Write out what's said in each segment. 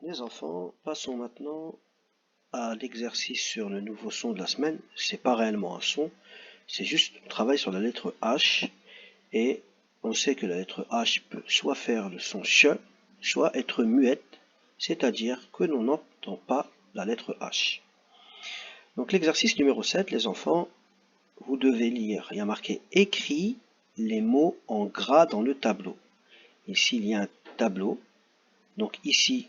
Les enfants, passons maintenant à l'exercice sur le nouveau son de la semaine. C'est pas réellement un son, c'est juste un travail sur la lettre H. Et on sait que la lettre H peut soit faire le son ch, soit être muette, c'est-à-dire que l'on n'entend pas la lettre H. Donc l'exercice numéro 7, les enfants, vous devez lire. Il y a marqué « Écris les mots en gras dans le tableau ». Ici, il y a un tableau. Donc ici,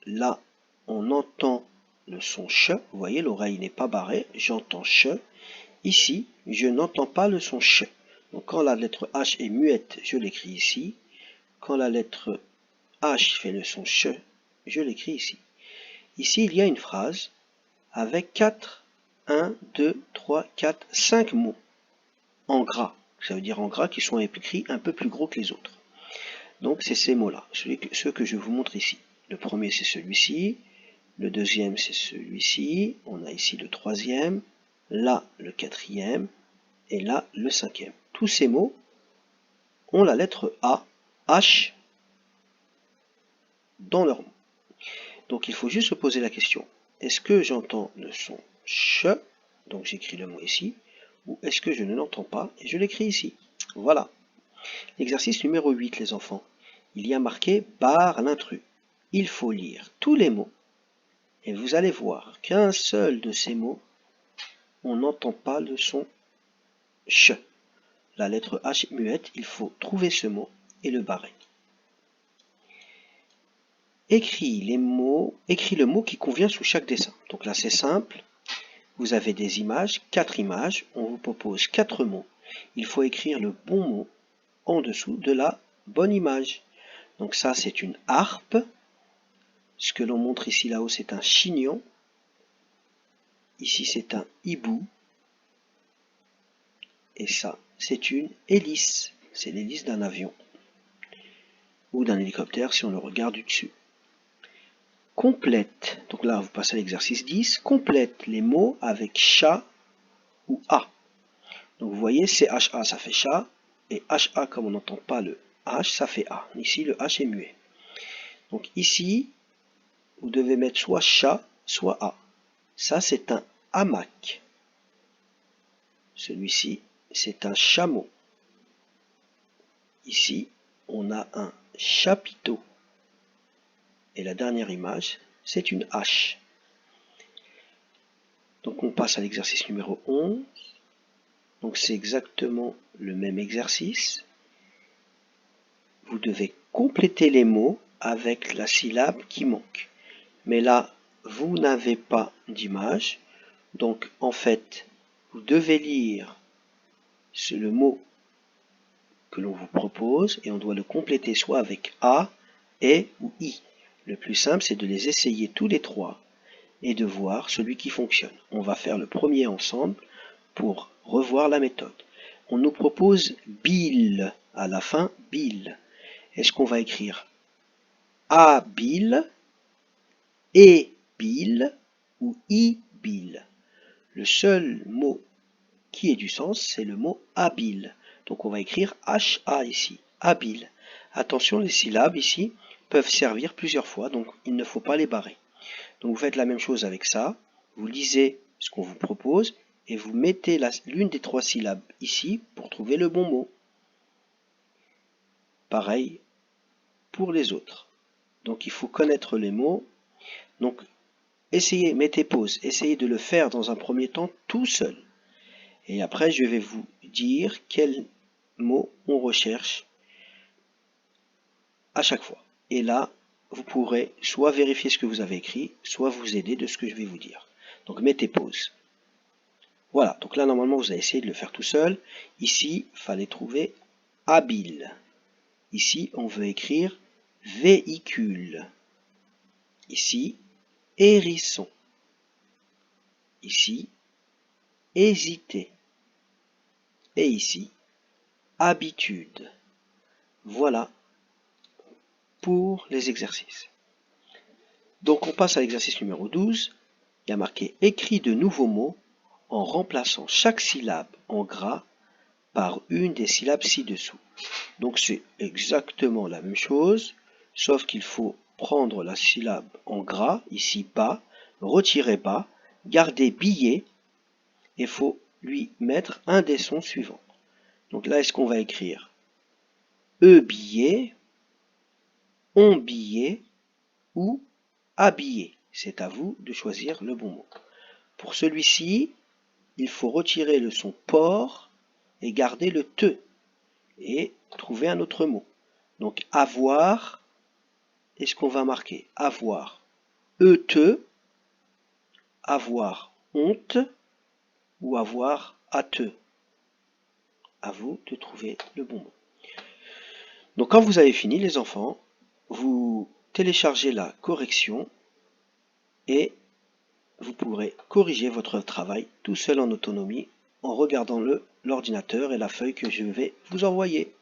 là, on entend le son ch. Vous voyez, l'oreille n'est pas barrée. J'entends ch. Ici, je n'entends pas le son ch. Donc quand la lettre H est muette, je l'écris ici. Quand la lettre H fait le son ch, je l'écris ici. Ici, il y a une phrase avec 1, 2, 3, 4, 5 mots en gras. Ça veut dire en gras qui sont écrits un peu plus gros que les autres. Donc c'est ces mots-là, ceux que je vous montre ici. Le premier c'est celui-ci, le deuxième c'est celui-ci, on a ici le troisième, là le quatrième et là le cinquième. Tous ces mots ont la lettre A, H dans leur nom. Donc il faut juste se poser la question, est-ce que j'entends le son ch, donc j'écris le mot ici, ou est-ce que je ne l'entends pas et je l'écris ici. Voilà. L'exercice numéro 8, les enfants. Il y a marqué « barre l'intrus ». Il faut lire tous les mots et vous allez voir qu'un seul de ces mots, on n'entend pas le son ch. La lettre H est muette, il faut trouver ce mot et le barrer. Écris le mot qui convient sous chaque dessin. Donc là c'est simple, vous avez des images, 4 images, on vous propose 4 mots. Il faut écrire le bon mot en dessous de la bonne image. Donc ça c'est une harpe, ce que l'on montre ici là-haut c'est un chignon, ici c'est un hibou, et ça c'est une hélice, c'est l'hélice d'un avion, ou d'un hélicoptère si on le regarde du dessus. Complète, donc là vous passez à l'exercice 10, complète les mots avec chat ou a. Donc vous voyez CHA ça fait chat, et HA comme on n'entend pas le H ça fait A. Ici le H est muet. Donc ici vous devez mettre soit chat soit A. Ça c'est un hamac. Celui-ci c'est un chameau. Ici on a un chapiteau. Et la dernière image c'est une hache. Donc on passe à l'exercice numéro 11. Donc c'est exactement le même exercice. Vous devez compléter les mots avec la syllabe qui manque. Mais là, vous n'avez pas d'image. Donc en fait, vous devez lire le mot que l'on vous propose et on doit le compléter soit avec A, E ou I. Le plus simple, c'est de les essayer tous les trois et de voir celui qui fonctionne. On va faire le premier ensemble pour revoir la méthode. On nous propose Bill, à la fin Bill. Est-ce qu'on va écrire A Bill, E Bill ou I Bill? Le seul mot qui ait du sens, c'est le mot habile. Donc on va écrire HA ici, habile. Attention, les syllabes ici peuvent servir plusieurs fois, donc il ne faut pas les barrer. Donc vous faites la même chose avec ça, vous lisez ce qu'on vous propose et vous mettez l'une des trois syllabes ici pour trouver le bon mot. Pareil pour les autres. Donc il faut connaître les mots. Donc essayez, mettez pause, essayez de le faire dans un premier temps tout seul. Et après je vais vous dire quel mot on recherche à chaque fois. Et là, vous pourrez soit vérifier ce que vous avez écrit, soit vous aider de ce que je vais vous dire. Donc mettez pause. Voilà, donc là normalement vous avez essayé de le faire tout seul. Ici, il fallait trouver habile. Ici, on veut écrire véhicule. Ici, hérisson. Ici, hésiter. Et ici, habitude. Voilà pour les exercices. Donc on passe à l'exercice numéro 12. Il y a marqué « Écris de nouveaux mots en remplaçant chaque syllabe en gras par une des syllabes ci-dessous ». Donc c'est exactement la même chose, sauf qu'il faut prendre la syllabe en gras, ici bas, retirer bas, garder billet, et il faut lui mettre un des sons suivants. Donc là, est-ce qu'on va écrire billet, on billet ou habillé? C'est à vous de choisir le bon mot. Pour celui-ci, il faut retirer le son port et garder le te et trouver un autre mot. Donc avoir, est-ce qu'on va marquer avoir te, avoir honte ou avoir à te? À vous de trouver le bon mot. Donc quand vous avez fini les enfants, vous téléchargez la correction et vous pourrez corriger votre travail tout seul en autonomie en regardant l'ordinateur et la feuille que je vais vous envoyer.